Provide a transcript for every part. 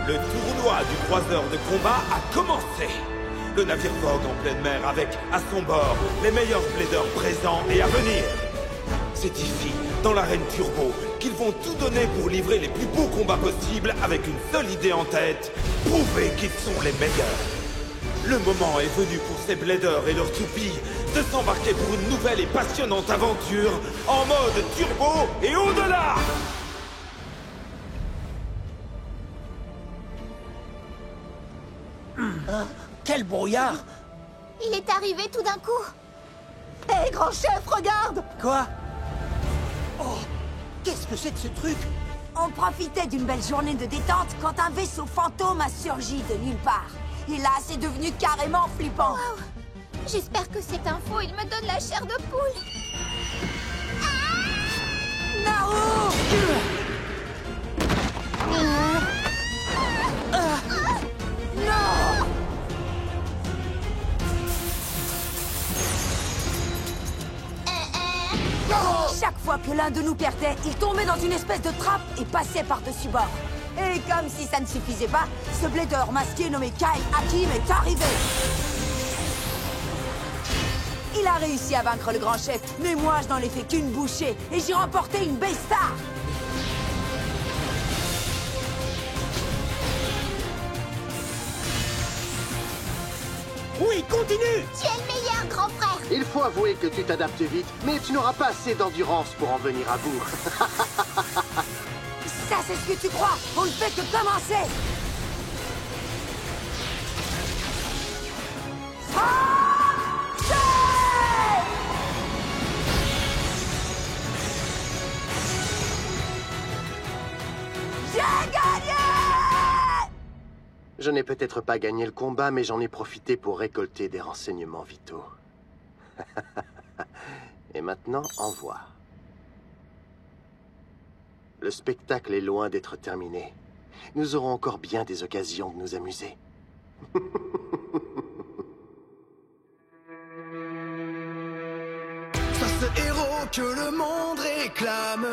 Le tournoi du croiseur de combat a commencé. Le navire vogue en pleine mer avec, à son bord, les meilleurs bladers présents et à venir. C'est ici, dans l'arène Turbo, qu'ils vont tout donner pour livrer les plus beaux combats possibles avec une seule idée en tête, prouver qu'ils sont les meilleurs. Le moment est venu pour ces bladers et leurs toupies de s'embarquer pour une nouvelle et passionnante aventure en mode turbo et au-delà. Quel brouillard! Il est arrivé tout d'un coup. Hé, grand chef, regarde! Quoi? Oh, qu'est-ce que c'est que ce truc? On profitait d'une belle journée de détente quand un vaisseau fantôme a surgi de nulle part. Et là, c'est devenu carrément flippant. Wow. J'espère que c'est un faux, il me donne la chair de poule. Naru! Non! Chaque fois que l'un de nous perdait, il tombait dans une espèce de trappe et passait par-dessus bord. Et comme si ça ne suffisait pas, ce blader masqué nommé Kyle Hakim est arrivé. Il a réussi à vaincre le grand chef, mais moi je n'en ai fait qu'une bouchée et j'ai remporté une B-Star. Oui, continue! Tu es le meilleur, grand frère. Il faut avouer que tu t'adaptes vite, mais tu n'auras pas assez d'endurance pour en venir à bout. Ça, c'est ce que tu crois. On ne fait que commencer. J'ai gagné! Je n'ai peut-être pas gagné le combat, mais j'en ai profité pour récolter des renseignements vitaux. Et maintenant, envoie. Le spectacle est loin d'être terminé. Nous aurons encore bien des occasions de nous amuser. Sois ce héros que le monde réclame.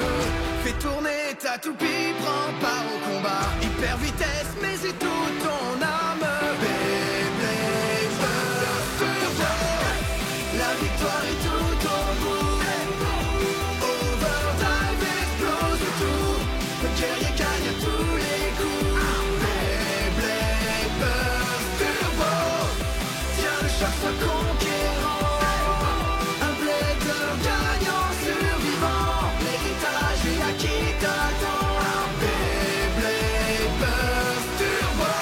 Fais tourner ta toupie, prends part au combat. Hyper vitesse, mais c'est tout ton âme. Beyblade Turbo. La victoire est tout au bout. Overdrive explose tout. Le guerrier gagne à tous les coups. Beyblade Burst Turbo. Tiens, le choc soit conquérant. Un blader gagnant survivant. L'héritage est à qui t'attend. Beyblade Burst Turbo.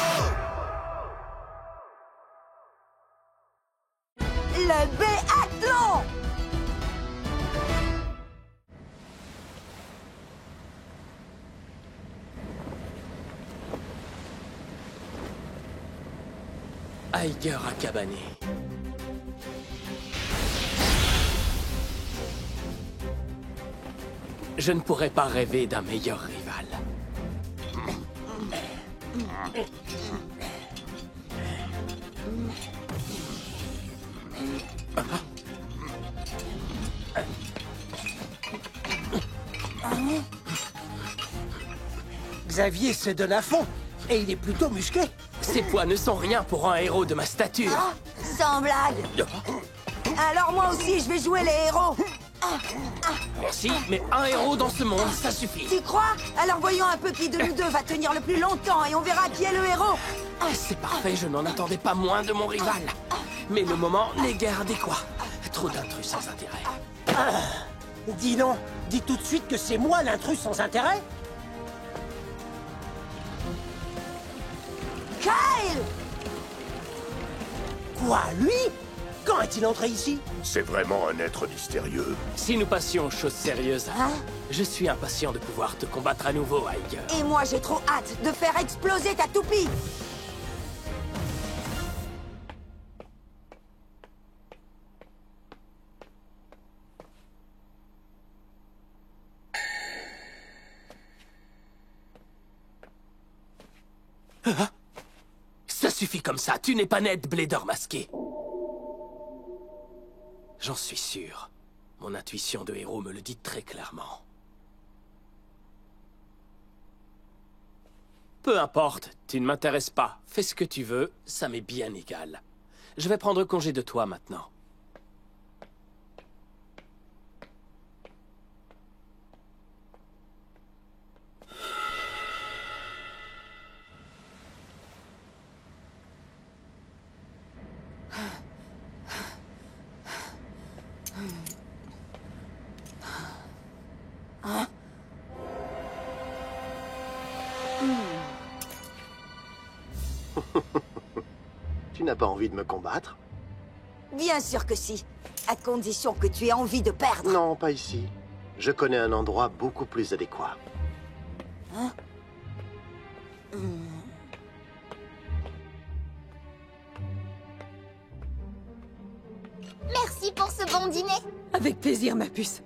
Le Béathlon! Aiger Akabane. Je ne pourrais pas rêver d'un meilleur rival. Xavier se donne à fond, et il est plutôt musclé. Ces poids ne sont rien pour un héros de ma stature. Sans blague. Alors moi aussi, je vais jouer les héros. Merci, mais un héros dans ce monde, ça suffit. Tu crois? Alors voyons un peu qui de nous deux va tenir le plus longtemps et on verra qui est le héros. C'est parfait, je n'en attendais pas moins de mon rival. Mais le moment n'est guère adéquat. Trop d'intrus sans intérêt. Dis non, dis tout de suite que c'est moi l'intrus sans intérêt. Kyle! Quoi, lui? Quand est-il entré ici? C'est vraiment un être mystérieux. Si nous passions aux choses sérieuses, je suis impatient de pouvoir te combattre à nouveau, Aiger. Et moi, j'ai trop hâte de faire exploser ta toupie. Ça suffit comme ça, tu n'es pas net, blader masqué. J'en suis sûr. Mon intuition de héros me le dit très clairement. Peu importe, tu ne m'intéresses pas. Fais ce que tu veux, ça m'est bien égal. Je vais prendre congé de toi maintenant. Tu n'as pas envie de me combattre? Bien sûr que si. À condition que tu aies envie de perdre. Non, pas ici. Je connais un endroit beaucoup plus adéquat. Hein? Merci pour ce bon dîner. Avec plaisir, ma puce.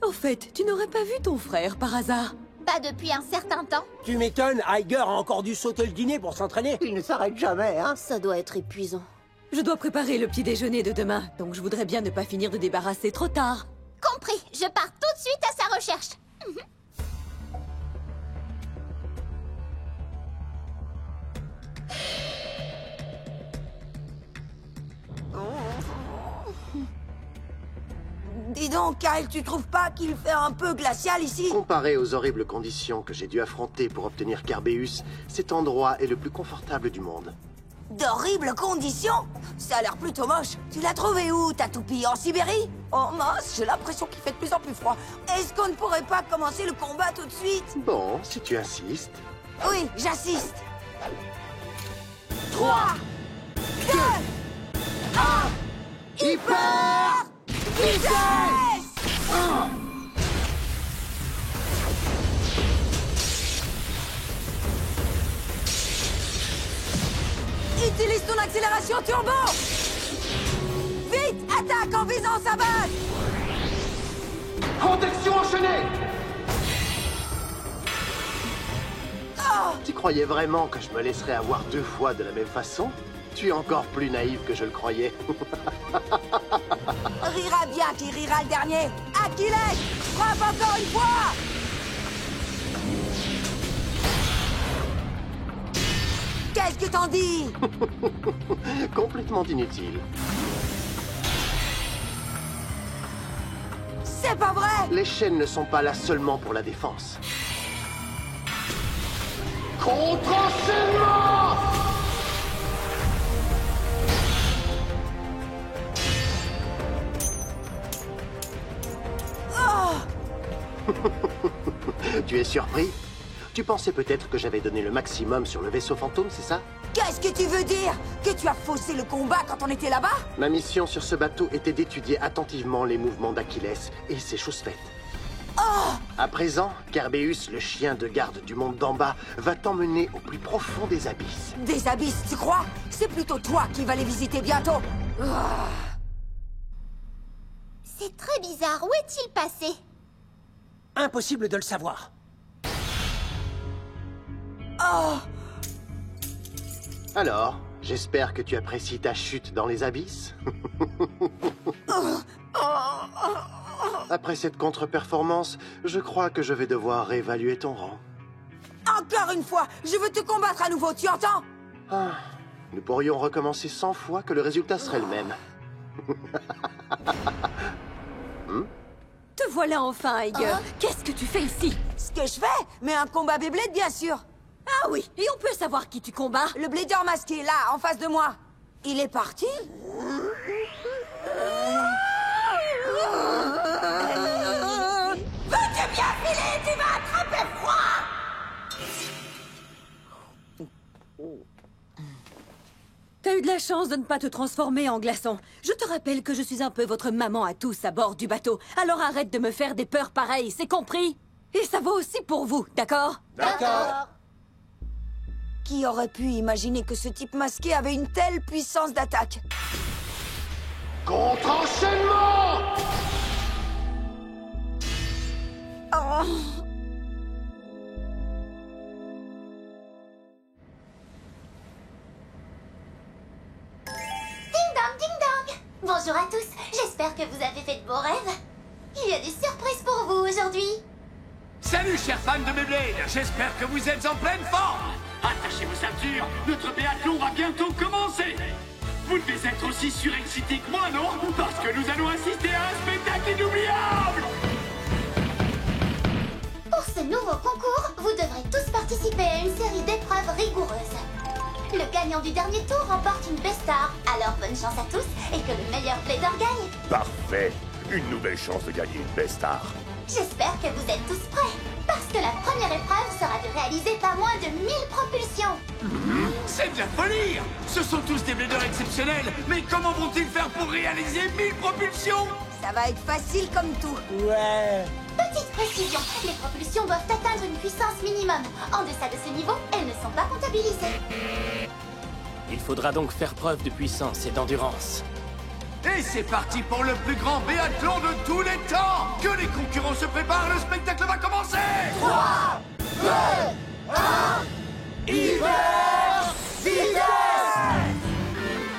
Au fait, tu n'aurais pas vu ton frère par hasard? Pas depuis un certain temps. Tu m'étonnes, Iger a encore dû sauter le dîner pour s'entraîner. Il ne s'arrête jamais, hein. Ça doit être épuisant. Je dois préparer le petit déjeuner de demain, donc je voudrais bien ne pas finir de débarrasser trop tard. Compris, je pars tout de suite à sa recherche. Dis donc, Kyle, tu trouves pas qu'il fait un peu glacial ici? Comparé aux horribles conditions que j'ai dû affronter pour obtenir Carbeus, cet endroit est le plus confortable du monde. D'horribles conditions? Ça a l'air plutôt moche. Tu l'as trouvé où, ta toupie? En Sibérie? Oh mince, j'ai l'impression qu'il fait de plus en plus froid. Est-ce qu'on ne pourrait pas commencer le combat tout de suite? Bon, si tu insistes. Oui, j'assiste. 3, 2, 1... Hyper vitesse! Utilise ton accélération turbo! Vite, attaque en visant sa base! Protection enchaînée! Oh! Tu croyais vraiment que je me laisserais avoir 2 fois de la même façon? Tu es encore plus naïf que je le croyais. Rira bien qui rira le dernier! Achilles! Frappe encore une fois! Qu'est-ce que t'en dis? Complètement inutile. C'est pas vrai! Les chaînes ne sont pas là seulement pour la défense. Contre-enchaînement! Tu es surpris? Tu pensais peut-être que j'avais donné le maximum sur le vaisseau fantôme, c'est ça? Qu'est-ce que tu veux dire? Que tu as faussé le combat quand on était là-bas? Ma mission sur ce bateau était d'étudier attentivement les mouvements d'Achilles, et c'est chose faite. Oh! À présent, Carbeus, le chien de garde du monde d'en bas, va t'emmener au plus profond des abysses. Des abysses, tu crois? C'est plutôt toi qui vas les visiter bientôt. C'est très bizarre. Où est-il passé? Impossible de le savoir. Oh! Alors, j'espère que tu apprécies ta chute dans les abysses. Après cette contre-performance, je crois que je vais devoir réévaluer ton rang. Encore une fois, je veux te combattre à nouveau, tu entends? Ah, nous pourrions recommencer 100 fois que le résultat serait le même. Te voilà enfin, Iger. Qu'est-ce que tu fais ici? Ce que je fais? Mais un combat Beyblade, bien sûr. Ah oui, et on peut savoir qui tu combats? Le blader masqué, là, en face de moi. Il est parti? Veux-tu bien filer? Tu vas attraper froid! T'as eu de la chance de ne pas te transformer en glaçon. Je te rappelle que je suis un peu votre maman à tous à bord du bateau. Alors arrête de me faire des peurs pareilles, c'est compris? Et ça vaut aussi pour vous, d'accord? D'accord. Qui aurait pu imaginer que ce type masqué avait une telle puissance d'attaque? Contre-enchaînement! Oh. Ding dong, ding dong. Bonjour à tous. J'espère que vous avez fait de beaux rêves. Il y a des surprises pour vous aujourd'hui. Salut chers fans de Beyblade, j'espère que vous êtes en pleine forme. Attachez vos ceintures, notre biathlon va bientôt commencer. Vous devez être aussi surexcité que moi, non? Parce que nous allons assister à un spectacle inoubliable. Pour ce nouveau concours, vous devrez tous participer à une série d'épreuves rigoureuses. Le gagnant du dernier tour remporte une Bestar. Alors bonne chance à tous et que le meilleur blader gagne. Parfait. Une nouvelle chance de gagner une Bestar. J'espère que vous êtes tous prêts. Parce que la première épreuve sera de réaliser pas moins de 1000 propulsions. C'est de la folie. Ce sont tous des bladers exceptionnels. Mais comment vont-ils faire pour réaliser 1000 propulsions? Ça va être facile comme tout. Ouais. Petite précision, les propulsions doivent atteindre une puissance minimum. En deçà de ce niveau, elles ne sont pas comptabilisées. Il faudra donc faire preuve de puissance et d'endurance. Et c'est parti pour le plus grand biathlon de tous les temps. Que les concurrents se préparent, le spectacle va commencer. 3, 2, 1, hiver, vitesse!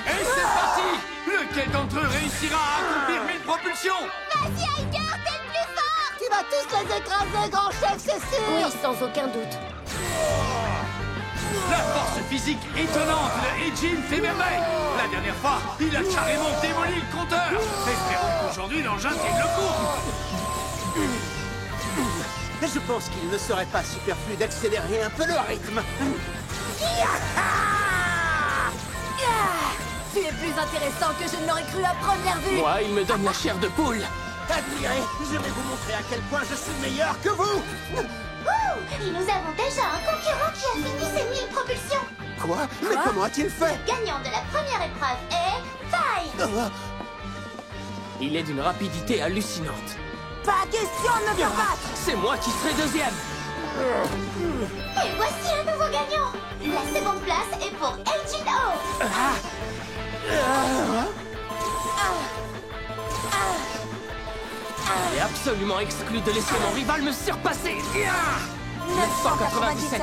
Et c'est parti. Lequel d'entre eux réussira à accomplir 1000 propulsions? Vas-y, Iger, t'es le plus fort! Tu vas tous les écraser, grand chef, c'est sûr! Oui, sans aucun doute. La force physique étonnante de Eugene fait merveille. La dernière fois, il a carrément démoli le compteur. Espérons qu'aujourd'hui l'engin tienne le coup. Je pense qu'il ne serait pas superflu d'accélérer un peu le rythme. Tu es plus intéressant que je ne l'aurais cru à première vue. Moi, il me donne la chair de poule. Admirez, je vais vous montrer à quel point je suis meilleur que vous! Ouh, et nous avons déjà un concurrent qui a fini ses 1000 propulsions. Quoi? Mais comment a-t-il fait? Le gagnant de la première épreuve est Ty. Il est d'une rapidité hallucinante. Pas question de me faire battre. C'est moi qui serai deuxième. Et voici un nouveau gagnant. La seconde place est pour Eugene O. Il est absolument exclu de laisser mon rival me surpasser. 997,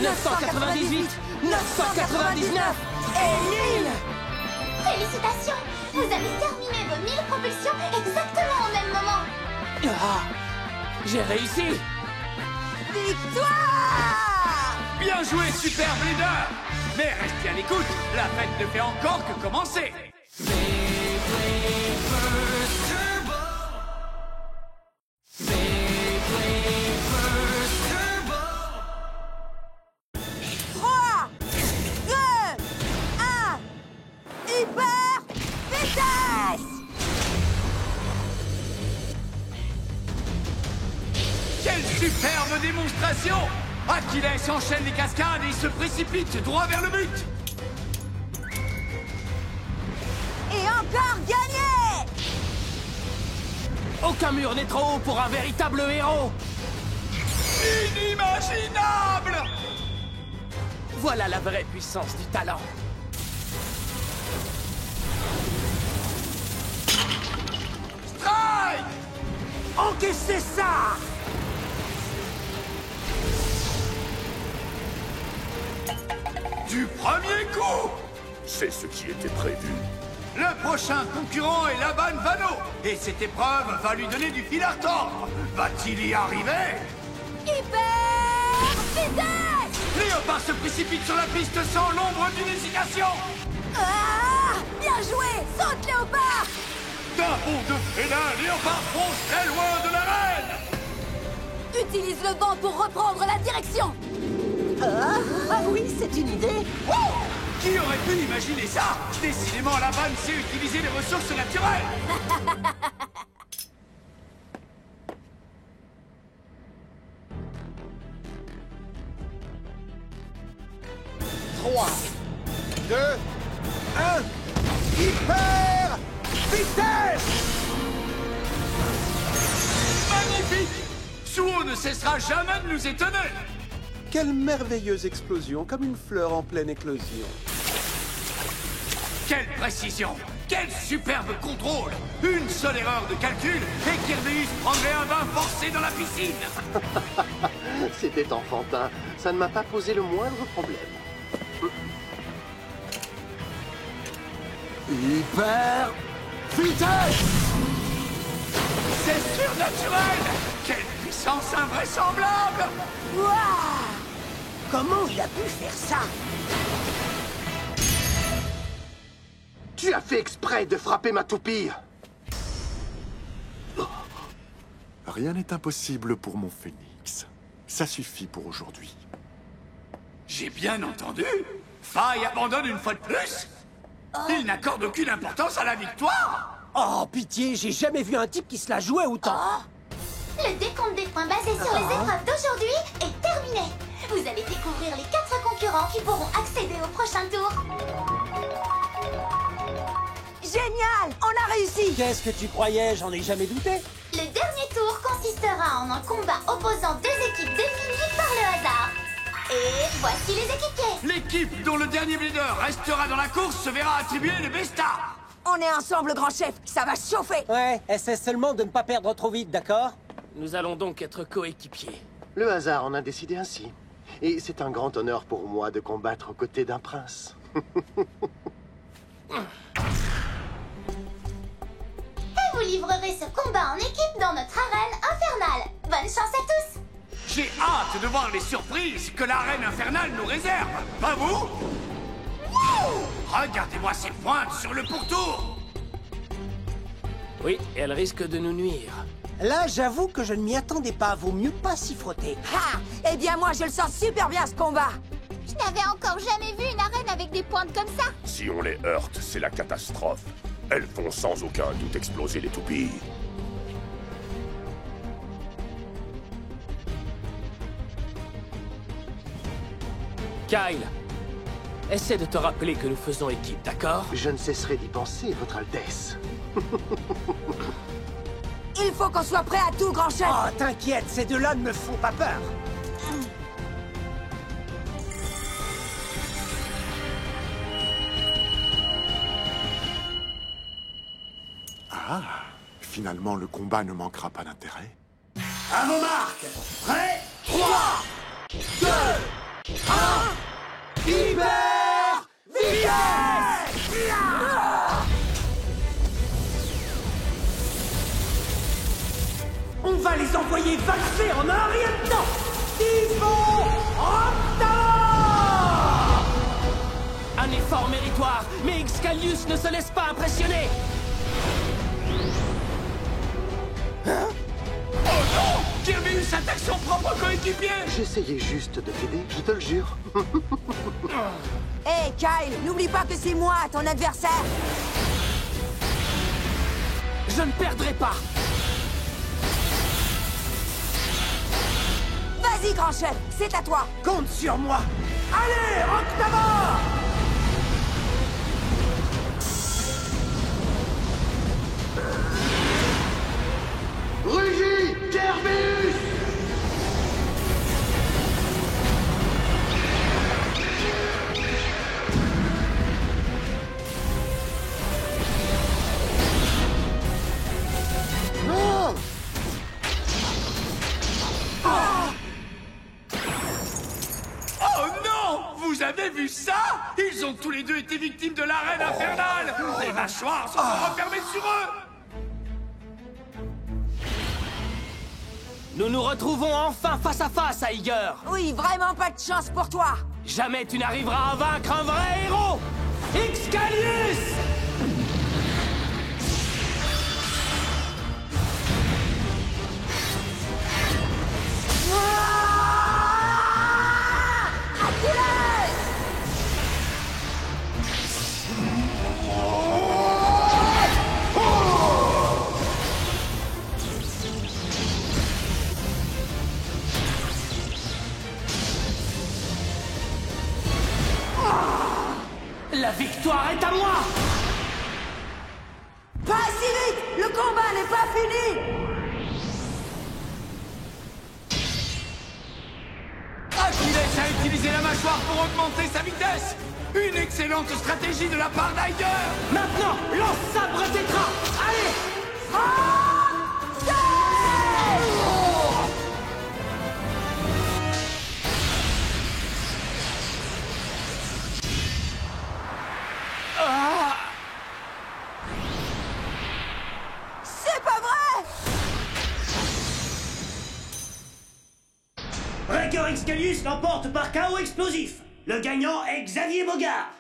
998, 999 et 1000. Félicitations. Vous avez terminé vos 1000 propulsions exactement au même moment. Ah, j'ai réussi. Victoire! Bien joué, Super Blader. Mais restez à l'écoute, la fête ne fait encore que commencer. Quelle superbe démonstration! Achilles enchaîne les cascades et se précipite droit vers le but! Et encore gagné! Aucun mur n'est trop haut pour un véritable héros. Inimaginable! Voilà la vraie puissance du talent. Strike! Encaissez ça! Du premier coup! C'est ce qui était prévu. Le prochain concurrent est Laban Vano, et cette épreuve va lui donner du fil à retordre. Va-t-il y arriver? Hyper vitesse! Léopard se précipite sur la piste sans l'ombre d'une hésitation. Ah! Bien joué! Saute, Léopard! D'un bond de félin, Léopard fonce très loin de l'arène. Utilise le vent pour reprendre la direction. Ah oui, c'est une idée. Qui aurait pu imaginer ça? Décidément, Laban sait utiliser les ressources naturelles. 3, 2, 1, hyper vitesse! Magnifique! Suo ne cessera jamais de nous étonner. Quelle merveilleuse explosion, comme une fleur en pleine éclosion. Quelle précision! Quel superbe contrôle! Une seule erreur de calcul et Kirbeus prendrait un bain forcé dans la piscine! C'était enfantin. Ça ne m'a pas posé le moindre problème. Hyper vitesse! C'est surnaturel! Quelle puissance invraisemblable! Waouh! Comment il a pu faire ça? Tu as fait exprès de frapper ma toupie. Rien n'est impossible pour mon phénix. Ça suffit pour aujourd'hui. J'ai bien entendu. Faye abandonne une fois de plus. Il n'accorde aucune importance à la victoire. Oh, pitié, j'ai jamais vu un type qui se la jouait autant. Le décompte des points basé sur les épreuves d'aujourd'hui est terminé. Vous allez découvrir les 4 concurrents qui pourront accéder au prochain tour. Génial! On a réussi! Qu'est-ce que tu croyais? J'en ai jamais douté. Le dernier tour consistera en un combat opposant 2 équipes définies par le hasard. Et voici les équipiers. L'équipe dont le dernier leader restera dans la course se verra attribuer le Besta. On est ensemble, grand chef. Ça va chauffer. Ouais, essaie seulement de ne pas perdre trop vite, d'accord? Nous allons donc être coéquipiers. Le hasard en a décidé ainsi. Et c'est un grand honneur pour moi de combattre aux côtés d'un prince. Et vous livrerez ce combat en équipe dans notre arène infernale. Bonne chance à tous. J'ai hâte de voir les surprises que l'arène infernale nous réserve. Pas vous? Regardez-moi ces pointes sur le pourtour. Oui, elle risque de nous nuire. Là, j'avoue que je ne m'y attendais pas. Vaut mieux pas s'y frotter. Ah! Eh bien, moi, je le sens super bien, ce combat. Je n'avais encore jamais vu une arène avec des pointes comme ça. Si on les heurte, c'est la catastrophe. Elles font sans aucun doute exploser les toupies. Kyle, essaie de te rappeler que nous faisons équipe, d'accord? Je ne cesserai d'y penser, Votre Altesse. Il faut qu'on soit prêt à tout, grand chef. Oh, t'inquiète, ces deux-là ne me font pas peur. Ah, finalement, le combat ne manquera pas d'intérêt. À vos marques. Prêt? 3, 2, 1. Hyper vitesse! On va les envoyer valser en un rien de temps! Typhon Octa! Un effort méritoire, mais Excalius ne se laisse pas impressionner. Oh non! Kirby s'attaque son propre coéquipier. J'essayais juste de t'aider, je te le jure. Hé, Kyle, n'oublie pas que c'est moi, ton adversaire. Je ne perdrai pas. Vas-y, grand chef, c'est à toi. Compte sur moi! Allez, Octavor! Rugis, Kerbus! Non! Oh non! Vous avez vu ça? Ils ont tous les deux été victimes de l'arène infernale. Les mâchoires sont refermées sur eux. Nous nous retrouvons enfin face à face, Aiger. Oui, vraiment pas de chance pour toi. Jamais tu n'arriveras à vaincre un vrai héros. Excalius! La victoire est à moi! Pas si vite! Le combat n'est pas fini! Achilles a utilisé la mâchoire pour augmenter sa vitesse. Une excellente stratégie de la part d'Aiger. Maintenant, lance sabre tétra! Allez! C'est pas vrai! Breaker X Ascalius l'emporte par KO explosif. Le gagnant est Xavier Bogart.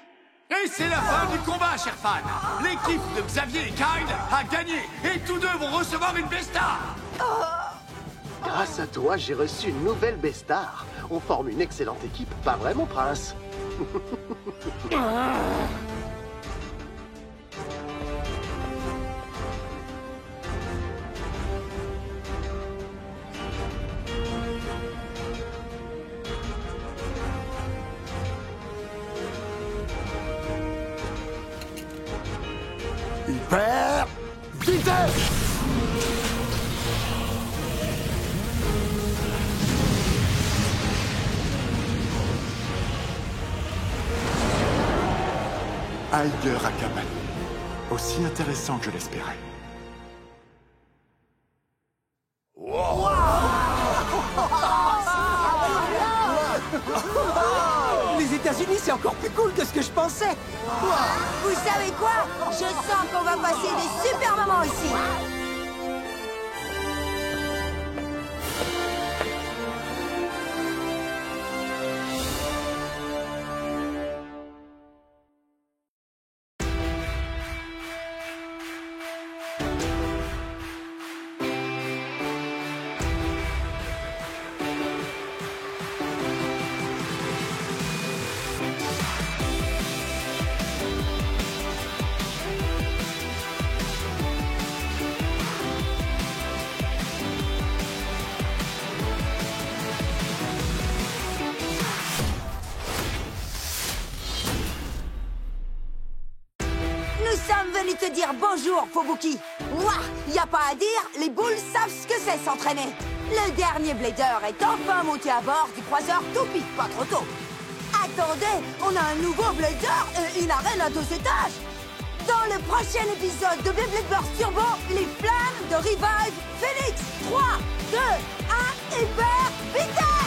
Et c'est la fin du combat, chers fans. L'équipe de Xavier et Kyle a gagné et tous deux vont recevoir une Bestar. Grâce à toi, j'ai reçu une nouvelle Bestar. On forme une excellente équipe, pas vrai, mon prince? Hyper vitesse! Aiger Akamai. Aussi intéressant que je l'espérais. Les États-Unis, c'est encore plus cool que ce que je pensais. Vous savez quoi? Je sens qu'on va passer des super moments ici. Nous sommes venus te dire bonjour, Fubuki. Ouah, y a pas à dire, les boules savent ce que c'est s'entraîner. Le dernier Blader est enfin monté à bord du croiseur Toupie, pas trop tôt. Attendez, on a un nouveau Blader et une arène à 2 étages. Dans le prochain épisode de Beyblade Burst Turbo, les flammes de Revive Phoenix. 3, 2, 1, hyper vitesse!